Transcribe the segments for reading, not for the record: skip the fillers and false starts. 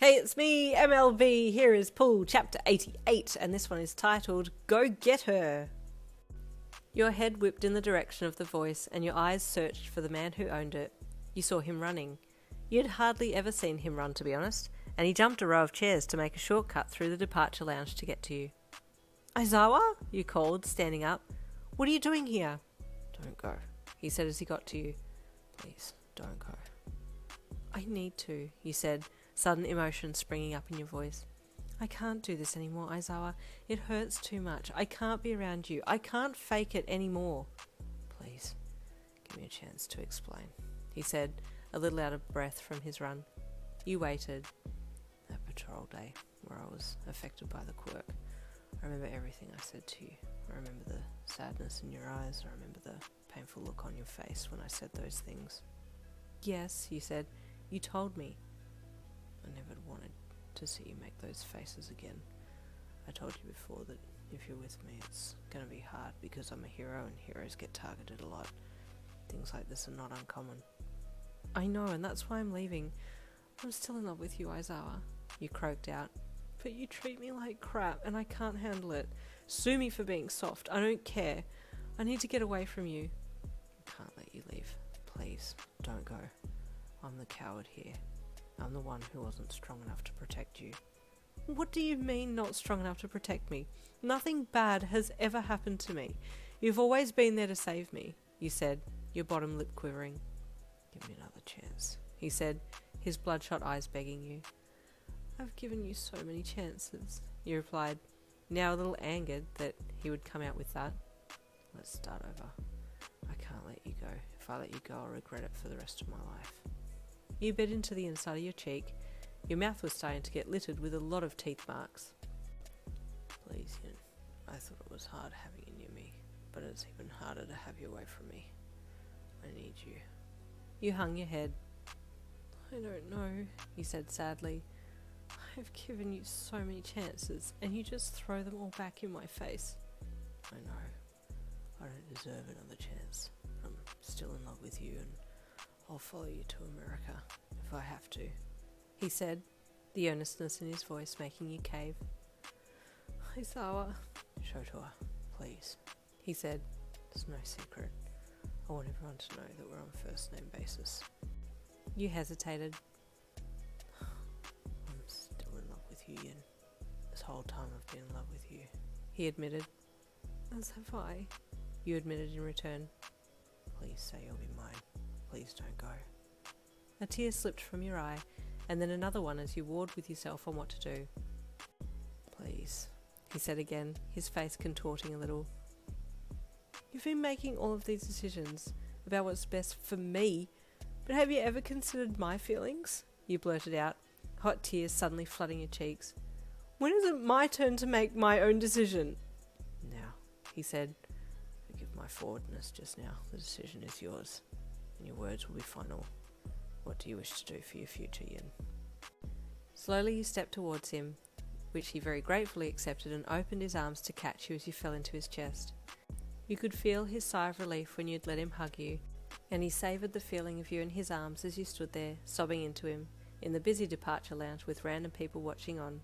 Hey, it's me, MLB. Here is Pool Chapter 88, and this one is titled, Go Get Her. Your head whipped in the direction of the voice, and your eyes searched for the man who owned it. You saw him running. You had hardly ever seen him run, to be honest, and he jumped a row of chairs to make a shortcut through the departure lounge to get to you. Aizawa? You called, standing up. What are you doing here? Don't go, he said as he got to you. Please, don't go. I need to, you said, sudden emotion springing up in your voice. I can't do this anymore, Aizawa. It hurts too much. I can't be around you. I can't fake it anymore. Please, give me a chance to explain, he said, a little out of breath from his run. You waited. That patrol day, where I was affected by the quirk. I remember everything I said to you. I remember the sadness in your eyes. I remember the painful look on your face when I said those things. Yes, you said. You told me. I never wanted to see you make those faces again. I told you before that if you're with me, it's going to be hard because I'm a hero and heroes get targeted a lot. Things like this are not uncommon. I know, and that's why I'm leaving. I'm still in love with you, Aizawa, you croaked out. But you treat me like crap and I can't handle it. Sue me for being soft. I don't care. I need to get away from you. I can't let you leave. Please, don't go. I'm the coward here. I'm the one who wasn't strong enough to protect you. What do you mean not strong enough to protect me? Nothing bad has ever happened to me. You've always been there to save me, you said, your bottom lip quivering. Give me another chance, he said, his bloodshot eyes begging you. I've given you so many chances, you replied, now a little angered that he would come out with that. Let's start over. I can't let you go. If I let you go, I'll regret it for the rest of my life. You bit into the inside of your cheek. Your mouth was starting to get littered with a lot of teeth marks. Please, Yin. I thought it was hard having you near me, but it's even harder to have you away from me. I need you. You hung your head. I don't know, you said sadly. I've given you so many chances, and you just throw them all back in my face. I know. I don't deserve another chance. I'm still in love with you, and I'll follow you to America, if I have to, he said, the earnestness in his voice making you cave. Aizawa. Shota, please, he said. It's no secret. I want everyone to know that we're on first name basis. You hesitated. I'm still in love with you, Yin. This whole time I've been in love with you, he admitted. As have I, you admitted in return. Please say you'll be mine. Please don't go. A tear slipped from your eye, and then another one as you warred with yourself on what to do. Please, he said again, his face contorting a little. You've been making all of these decisions about what's best for me, but have you ever considered my feelings? You blurted out, hot tears suddenly flooding your cheeks. When is it my turn to make my own decision? Now, he said. Forgive my forwardness just now. The decision is yours, and your words will be final. What do you wish to do for your future, Yin? Slowly you stepped towards him, which he very gratefully accepted and opened his arms to catch you as you fell into his chest. You could feel his sigh of relief when you'd let him hug you, and he savoured the feeling of you in his arms as you stood there, sobbing into him, in the busy departure lounge with random people watching on.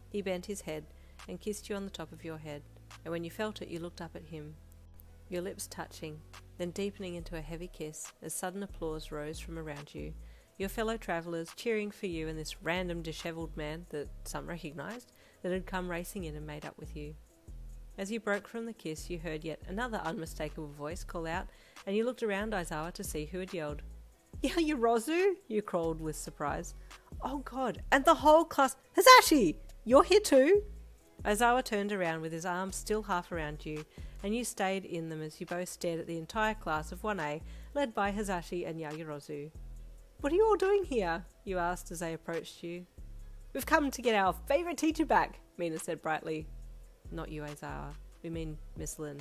He bent his head and kissed you on the top of your head, and when you felt it you looked up at him, your lips touching, then deepening into a heavy kiss as sudden applause rose from around you, your fellow travellers cheering for you and this random dishevelled man that some recognised that had come racing in and made up with you. As you broke from the kiss you heard yet another unmistakable voice call out, and you looked around Aizawa to see who had yelled. Yaoyorozu? You crawled with surprise. Oh God, and the whole class. Hasashi! You're here too? Aizawa turned around with his arms still half around you, and you stayed in them as you both stared at the entire class of 1A, led by Hasashi and Yaoyorozu. What are you all doing here? You asked as they approached you. We've come to get our favourite teacher back, Mina said brightly. Not you, Aizawa. We mean Miss Lin,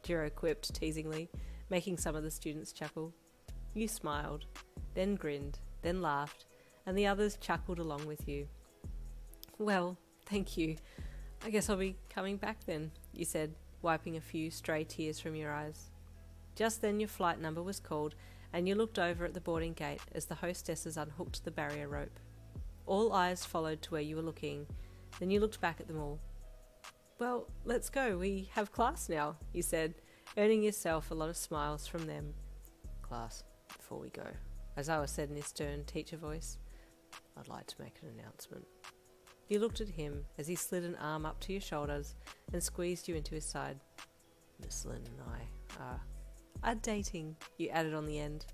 Jiro quipped teasingly, making some of the students chuckle. You smiled, then grinned, then laughed, and the others chuckled along with you. Well, thank you. I guess I'll be coming back then, you said, wiping a few stray tears from your eyes. Just then your flight number was called, and you looked over at the boarding gate as the hostesses unhooked the barrier rope. All eyes followed to where you were looking. Then you looked back at them all. "Well, let's go. We have class now," you said, earning yourself a lot of smiles from them. "Class, before we go," Aizawa said in his stern teacher voice, "I'd like to make an announcement." You looked at him as he slid an arm up to your shoulders and squeezed you into his side. "Miss Lynn and I are dating," you added on the end.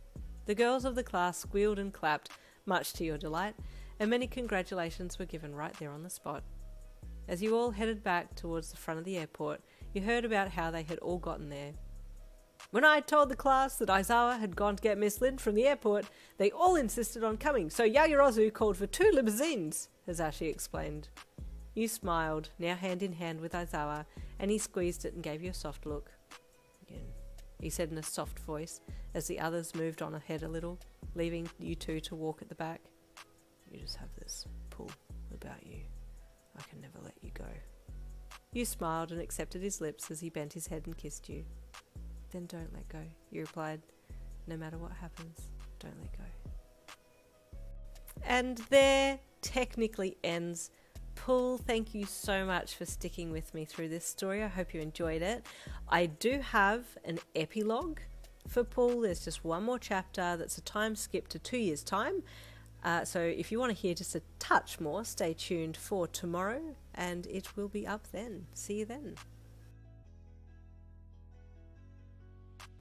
The girls of the class squealed and clapped, much to your delight, and many congratulations were given right there on the spot. As you all headed back towards the front of the airport, you heard about how they had all gotten there. "When I told the class that Aizawa had gone to get Miss Lynn from the airport, they all insisted on coming, so Yaoyorozu called for 2 limousines, Hazashi explained. You smiled, now hand in hand with Aizawa, and he squeezed it and gave you a soft look. "Again," he said in a soft voice, as the others moved on ahead a little, leaving you two to walk at the back. "You just have this pull about you. I can never let you go." You smiled and accepted his lips as he bent his head and kissed you. "Then don't let go," you replied. "No matter what happens, don't let go." And there technically ends Pull. Thank you so much for sticking with me through this story. I hope you enjoyed it. I do have an epilogue for Pull. There's just one more chapter that's a time skip to 2 years' time. So if you want to hear just a touch more, stay tuned for tomorrow and it will be up then. See you then.